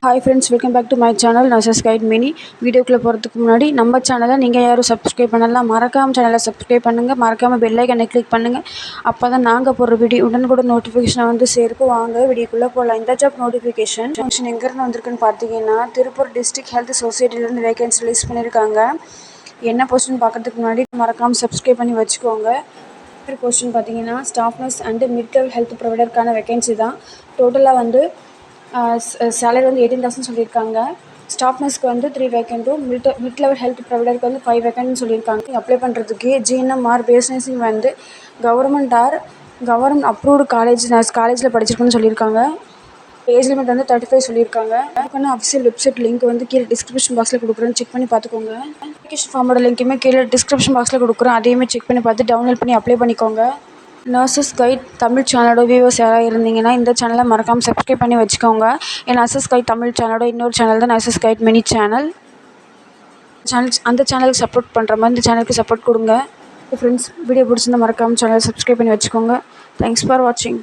Hi friends, welcome back to my channel nurses guide mini. வீடியோக்குள்ளே போகிறதுக்கு முன்னாடி நம்ம சேனலை நீங்கள் யாரும் சப்ஸ்கிரைப் பண்ணலாம், மறக்காமல் சேனலை சப்ஸ்கிரைப் பண்ணுங்கள். மறக்காமல் பெல் ஐக்கனை கிளிக் பண்ணுங்கள். அப்போ தான் நாங்கள் போடுற வீடியோ உடனுக்குடன் நோட்டிஃபிகேஷனை வந்து சேர்க்கும். வாங்க வீடியோக்குள்ளே போகலாம். இந்த ஜாப் நோட்டிஃபிகேஷன் எங்கேருந்து வந்திருக்குன்னு பார்த்தீங்கன்னா, திருப்பூர் டிஸ்ட்ரிக்ட் ஹெல்த் சொசைட்டிலேருந்து வேகன்சி ரிலீஸ் பண்ணியிருக்காங்க. என்ன போஸ்ட்னு பார்க்கறதுக்கு முன்னாடி மறக்காமல் சப்ஸ்கிரைப் பண்ணி வச்சுக்கோங்க. போஸ்ட்னு பார்த்தீங்கன்னா, staff nurse and mid level health ப்ரொவைடருக்கான வேகன்சி தான். டோட்டலாக வந்து சேலரி வந்து 18,000 சொல்லியிருக்காங்க. ஸ்டாஃப் நர்ஸ்க்கு வந்து 3 வேக்கண்ட்டும், மிட் லெவல் ஹெல்த் ப்ரொவைடருக்கு வந்து 5 வேக்கண்ட்னு சொல்லியிருக்காங்க. அப்ளை பண்ணுறதுக்கு ஜிஎன்எம்ஆர் பேஸ் நர்சிங் வந்து கவர்மெண்ட் அப்ரூவ்டு காலேஜில் படிச்சிருக்குன்னு சொல்லியிருக்காங்க. ஏஜ் லிமிட் வந்து 35 சொல்லியிருக்காங்க. அதுக்கான அஃபிஷியல் வெப்சைட் லிங்க் வந்து கீழே டிஸ்கிரிப்ஷன் பாக்ஸில் கொடுக்குறேன், செக் பண்ணி பார்த்துக்கோங்க. அப்ளிகேஷன் ஃபார்மோட லிங்க்குமே கீழே டிஸ்கிரிப்ஷன் பாக்ஸில் கொடுக்குறேன், அதையுமே செக் பண்ணி பார்த்து டவுன்லோட் பண்ணி அப்ளை பண்ணிக்கோங்க. நர்சஸ் கைட் தமிழ் சேனலோட வியூவர்ஸ் யாராக இருந்தீங்கன்னா இந்த சேனலை மறக்காமல் சப்ஸ்கிரைப் பண்ணி வச்சுக்கோங்க. என் நர்சஸ் கைட் தமிழ் சேனலோட இன்னொரு சேனல் தான் நர்சஸ் கைட் மினி சேனல். அந்த சேனலுக்கு சப்போர்ட் பண்ணுற மாதிரி இந்த சேனலுக்கு சப்போர்ட் கொடுங்க. ஃப்ரெண்ட்ஸ், வீடியோ பிடிச்சிருந்தா மறக்காமல் சேனலை சப்ஸ்கிரைப் பண்ணி வச்சுக்கோங்க. தேங்க்ஸ் ஃபார் வாட்சிங்.